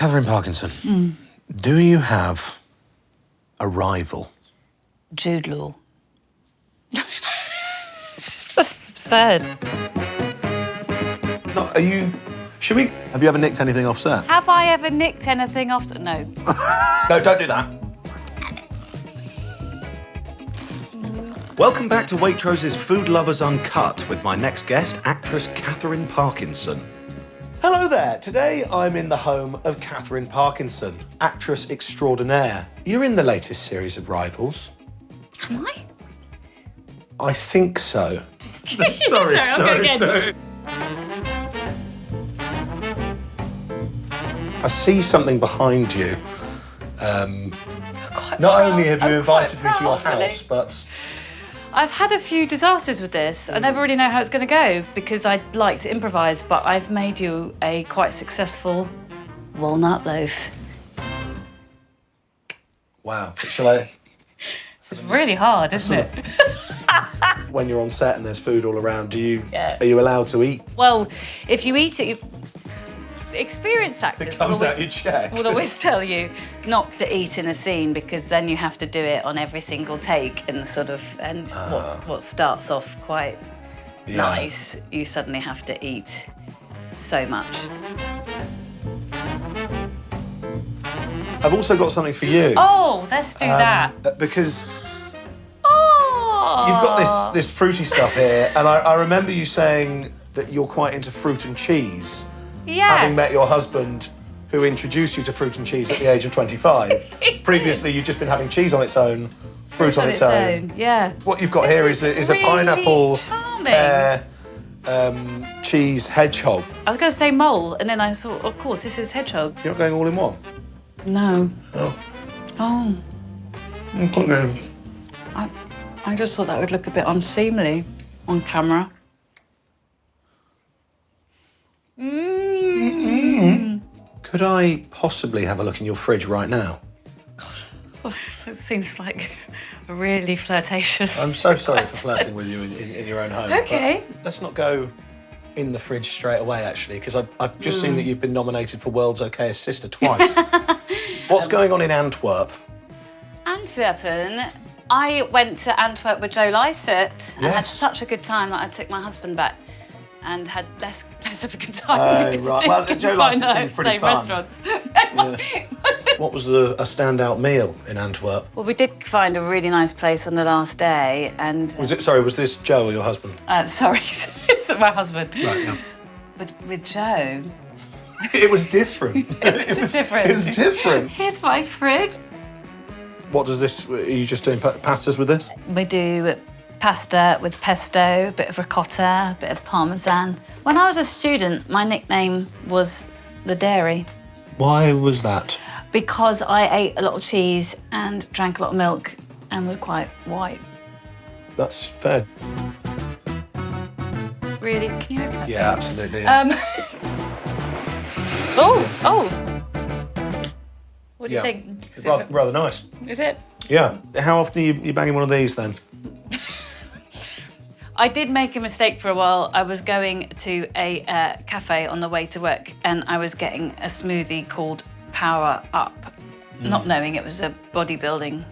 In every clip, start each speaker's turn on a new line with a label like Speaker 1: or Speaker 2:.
Speaker 1: Katherine Parkinson, do you have a rival?
Speaker 2: Jude Law. It's just absurd.
Speaker 1: No, have you ever nicked anything off set?
Speaker 2: Have I ever nicked anything off? No.
Speaker 1: No, don't do that. Welcome back to Waitrose's Food Lovers Uncut with my next guest, actress Katherine Parkinson. Hello there. Today I'm in the home of Katherine Parkinson, actress extraordinaire. You're in the latest series of Rivals.
Speaker 2: Am I?
Speaker 1: I think so.
Speaker 2: Sorry, I'll go again.
Speaker 1: I see something behind you. Not only have you invited me to your house, but...
Speaker 2: I've had a few disasters with this. I never really know how it's going to go because I like to improvise, but I've made you a quite successful walnut loaf.
Speaker 1: Wow. Shall I...
Speaker 2: It's really hard, isn't it?
Speaker 1: When you're on set and there's food all around, are you allowed to eat?
Speaker 2: Well, if you eat it, experienced actors
Speaker 1: It comes out your check.
Speaker 2: will always tell you not to eat in a scene because then you have to do it on every single take and what starts off quite nice, you suddenly have to eat so much.
Speaker 1: I've also got something for you.
Speaker 2: Oh, let's do that.
Speaker 1: Because
Speaker 2: Oh.
Speaker 1: you've got this fruity stuff here, and I remember you saying that you're quite into fruit and cheese.
Speaker 2: Yeah.
Speaker 1: Having met your husband, who introduced you to fruit and cheese at the age of 25. Previously, you'd just been having cheese on its own, fruit on its own.
Speaker 2: Yeah.
Speaker 1: What you've got here is a pineapple pear cheese hedgehog.
Speaker 2: I was going to say mole, and then I thought, of course, this is hedgehog.
Speaker 1: You're not going all in one?
Speaker 2: No.
Speaker 1: Oh.
Speaker 2: Oh.
Speaker 1: I'm quite going.
Speaker 2: I just thought that would look a bit unseemly on camera.
Speaker 1: Could I possibly have a look in your fridge right now?
Speaker 2: God, it seems like a really flirtatious.
Speaker 1: I'm so sorry for flirting with you in your own home.
Speaker 2: Okay.
Speaker 1: But let's not go in the fridge straight away, actually, because I've just seen that you've been nominated for World's Okayest Sister twice. What's going on in Antwerp?
Speaker 2: Antwerpen. I went to Antwerp with Joe Lycett and had
Speaker 1: Yes.
Speaker 2: such a good time that I took my husband back and had less of a good time.
Speaker 1: Oh, right. Well, Joe Lycett seems pretty
Speaker 2: same
Speaker 1: fun.
Speaker 2: restaurants.
Speaker 1: What was a standout meal in Antwerp?
Speaker 2: Well, we did find a really nice place on the last day, and
Speaker 1: Was this Joe or your husband?
Speaker 2: sorry, it's my husband.
Speaker 1: Right, yeah.
Speaker 2: With Joe.
Speaker 1: It was different.
Speaker 2: It was different.
Speaker 1: It was different.
Speaker 2: Here's my fridge.
Speaker 1: What does this? Are you just doing pastas with this?
Speaker 2: We do pasta with pesto, a bit of ricotta, a bit of parmesan. When I was a student, my nickname was the Dairy
Speaker 1: Why was that?
Speaker 2: because I ate a lot of cheese and drank a lot of milk and was quite white.
Speaker 1: That's fair.
Speaker 2: Really? Can you open that?
Speaker 1: Yeah, absolutely. Yeah.
Speaker 2: Oh! What do you think?
Speaker 1: It's rather nice.
Speaker 2: Is it?
Speaker 1: Yeah. How often are you banging one of these then?
Speaker 2: I did make a mistake for a while. I was going to a cafe on the way to work and I was getting a smoothie called Power Up, not knowing it was a bodybuilding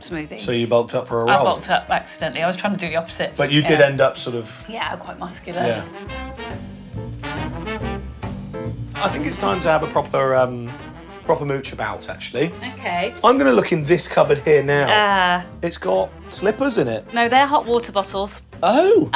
Speaker 2: smoothie.
Speaker 1: So you bulked up for a roll?
Speaker 2: I bulked up accidentally. I was trying to do the opposite.
Speaker 1: But you did end up sort of...
Speaker 2: Yeah, quite muscular.
Speaker 1: Yeah. I think it's time to have a proper mooch about, actually.
Speaker 2: Okay.
Speaker 1: I'm going to look in this cupboard here now. It's got slippers in it.
Speaker 2: No, they're hot water bottles.
Speaker 1: Oh.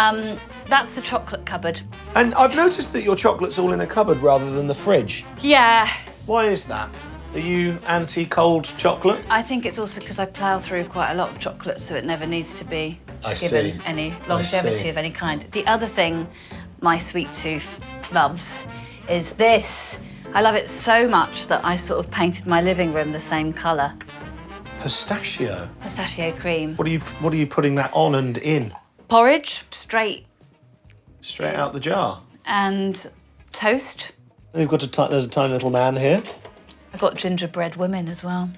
Speaker 2: That's the chocolate cupboard.
Speaker 1: And I've noticed that your chocolate's all in a cupboard rather than the fridge.
Speaker 2: Yeah.
Speaker 1: Why is that? Are you anti-cold chocolate?
Speaker 2: I think it's also because I plough through quite a lot of chocolate, so it never needs to be
Speaker 1: I
Speaker 2: given
Speaker 1: see.
Speaker 2: any longevity of any kind. The other thing my sweet tooth loves is this. I love it so much that I sort of painted my living room the same colour.
Speaker 1: Pistachio.
Speaker 2: Pistachio cream.
Speaker 1: What are you putting that on and in?
Speaker 2: Porridge, straight
Speaker 1: Out the jar.
Speaker 2: and toast.
Speaker 1: We've got there's a tiny little man here.
Speaker 2: I've got gingerbread women as well.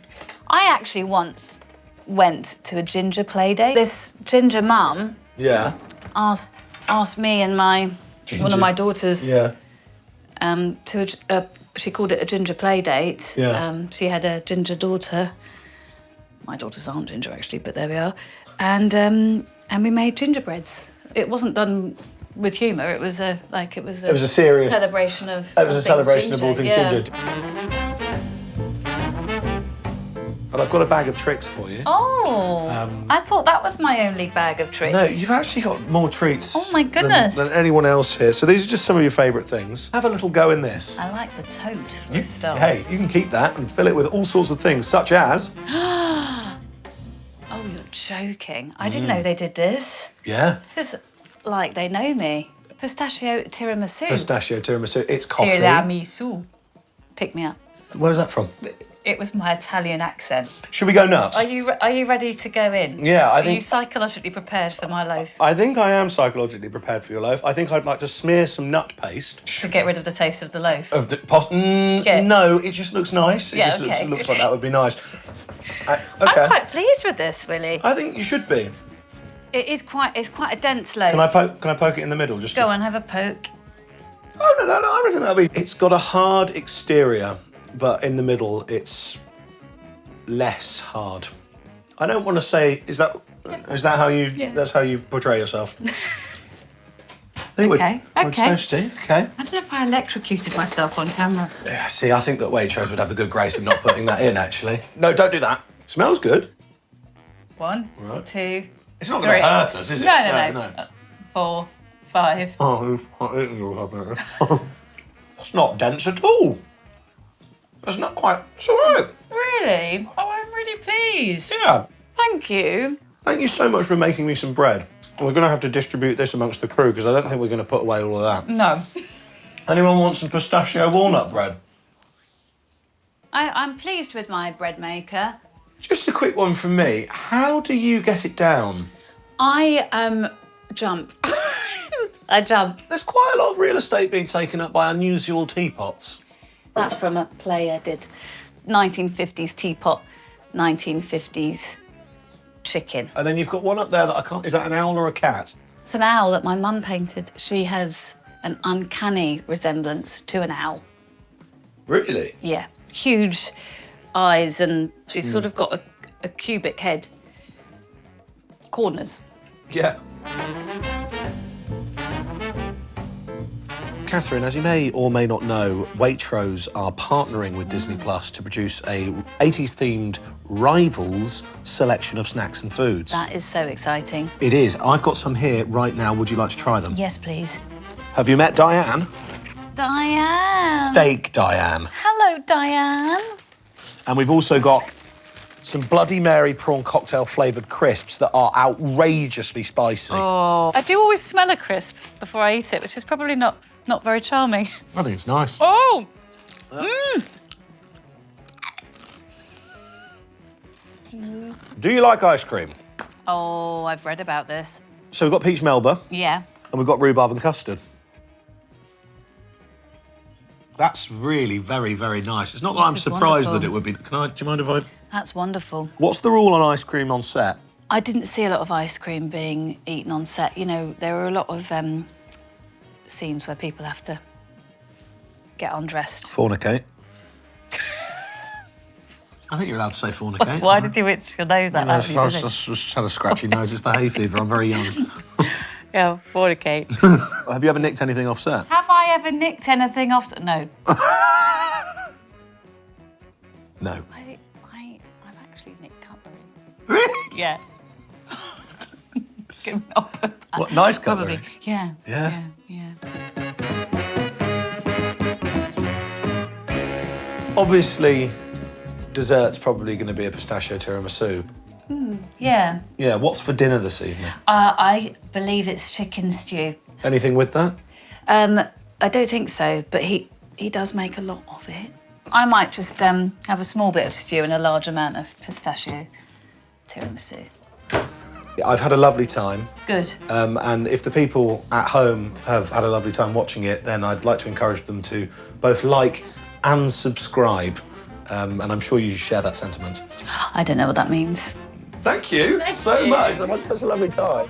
Speaker 2: I actually once went to a ginger play date. This ginger mum asked me and one of my daughters to she called it a ginger play date.
Speaker 1: Yeah.
Speaker 2: She had a ginger daughter. My daughters aren't ginger, actually, but there we are. And we made gingerbreads. It wasn't done with humour. It was a
Speaker 1: serious
Speaker 2: celebration of.
Speaker 1: It was a celebration of all things ginger. But I've got a bag of tricks for you.
Speaker 2: Oh, I thought that was my only bag of tricks.
Speaker 1: No, you've actually got more treats.
Speaker 2: Oh my goodness.
Speaker 1: Than anyone else here. So these are just some of your favourite things. Have a little go in this.
Speaker 2: I like the tote for a start.
Speaker 1: Hey, you can keep that and fill it with all sorts of things, such as.
Speaker 2: Oh, you're joking. I didn't know they did this.
Speaker 1: Yeah.
Speaker 2: This is like they know me. Pistachio tiramisu.
Speaker 1: Pistachio tiramisu. It's coffee.
Speaker 2: Tiramisu. Pick me up.
Speaker 1: Where's that from?
Speaker 2: It was my Italian accent.
Speaker 1: Should we go nuts?
Speaker 2: Are you ready to go in?
Speaker 1: Yeah, I
Speaker 2: Are
Speaker 1: think.
Speaker 2: you psychologically prepared for my loaf?
Speaker 1: I think I am psychologically prepared for your loaf. I think I'd like to smear some nut paste.
Speaker 2: To get rid of the taste of the loaf?
Speaker 1: Of the no, it just looks nice. It
Speaker 2: Yeah,
Speaker 1: just
Speaker 2: okay.
Speaker 1: looks like that would be nice. Okay.
Speaker 2: I'm quite pleased with this, Willy.
Speaker 1: I think you should be.
Speaker 2: It's quite a dense loaf.
Speaker 1: Can I poke it in the middle? Just
Speaker 2: Go on, have a poke.
Speaker 1: Oh no, I reckon that'll be. It's got a hard exterior, but in the middle it's less hard. I don't want to say is that how you that's how you portray yourself. I think
Speaker 2: Okay.
Speaker 1: we're supposed to. Okay.
Speaker 2: I don't know if I electrocuted myself on camera.
Speaker 1: Yeah, see, I think that Waitrose would have the good grace of not putting that in, actually. No, don't do that. Smells good.
Speaker 2: 1,
Speaker 1: Right.
Speaker 2: 2,
Speaker 1: It's not going to hurt us, is it?
Speaker 2: No. 4, 5.
Speaker 1: Oh, I'm eating your rubber. That's not dense at all. That's not quite. It's all right.
Speaker 2: Really? Oh, I'm really pleased.
Speaker 1: Yeah.
Speaker 2: Thank you.
Speaker 1: Thank you so much for making me some bread. We're going to have to distribute this amongst the crew because I don't think we're going to put away all of that.
Speaker 2: No.
Speaker 1: Anyone want some pistachio walnut bread?
Speaker 2: I'm pleased with my bread maker.
Speaker 1: Just a quick one from me. How do you get it down?
Speaker 2: I jump. I jump.
Speaker 1: There's quite a lot of real estate being taken up by unusual teapots.
Speaker 2: That's from a play I did. 1950s teapot, 1950s chicken.
Speaker 1: And then you've got one up there that I can't. Is that an owl or a cat?
Speaker 2: It's an owl that my mum painted. She has an uncanny resemblance to an owl.
Speaker 1: Really?
Speaker 2: Yeah. Huge eyes and she's sort of got a cubic head. Corners.
Speaker 1: Yeah. Katherine, as you may or may not know, Waitrose are partnering with Disney Plus to produce a 80s-themed Rivals selection of snacks and foods.
Speaker 2: That is so exciting.
Speaker 1: It is. I've got some here right now. Would you like to try them?
Speaker 2: Yes, please.
Speaker 1: Have you met Diane?
Speaker 2: Diane.
Speaker 1: Steak Diane.
Speaker 2: Hello, Diane.
Speaker 1: And we've also got some Bloody Mary prawn cocktail flavoured crisps that are outrageously spicy.
Speaker 2: Oh. I do always smell a crisp before I eat it, which is probably not very charming.
Speaker 1: I think it's nice.
Speaker 2: Oh! Mmm!
Speaker 1: Do you like ice cream?
Speaker 2: Oh, I've read about this.
Speaker 1: So we've got peach melba
Speaker 2: Yeah.
Speaker 1: and we've got rhubarb and custard. That's really very, very nice. It's not that
Speaker 2: This
Speaker 1: I'm
Speaker 2: is
Speaker 1: surprised
Speaker 2: wonderful.
Speaker 1: that it would be. Do you mind if I...
Speaker 2: That's wonderful.
Speaker 1: What's the rule on ice cream on set?
Speaker 2: I didn't see a lot of ice cream being eaten on set. You know, there were a lot of scenes where people have to get undressed.
Speaker 1: Fornicate. I think you're allowed to say fornicate.
Speaker 2: Why did you itch your nose like
Speaker 1: I
Speaker 2: that?
Speaker 1: just had a scratchy nose. It's the hay fever. I'm very young.
Speaker 2: Yeah, fornicate.
Speaker 1: Have you ever nicked anything off set?
Speaker 2: Have I ever nicked anything off? No.
Speaker 1: No.
Speaker 2: I've actually nicked cutlery.
Speaker 1: Really?
Speaker 2: Yeah. I'll put that.
Speaker 1: What, nice cutlery?
Speaker 2: Probably. Yeah.
Speaker 1: Yeah?
Speaker 2: Yeah.
Speaker 1: Obviously, dessert's probably going to be a pistachio tiramisu.
Speaker 2: Yeah.
Speaker 1: Yeah, what's for dinner this evening?
Speaker 2: I believe it's chicken stew.
Speaker 1: Anything with that?
Speaker 2: I don't think so, but he does make a lot of it. I might just have a small bit of stew and a large amount of pistachio tiramisu.
Speaker 1: I've had a lovely time.
Speaker 2: Good.
Speaker 1: And if the people at home have had a lovely time watching it, then I'd like to encourage them to both like and subscribe. And I'm sure you share that sentiment.
Speaker 2: I don't know what that means.
Speaker 1: Thank you so much. I've had such a lovely time.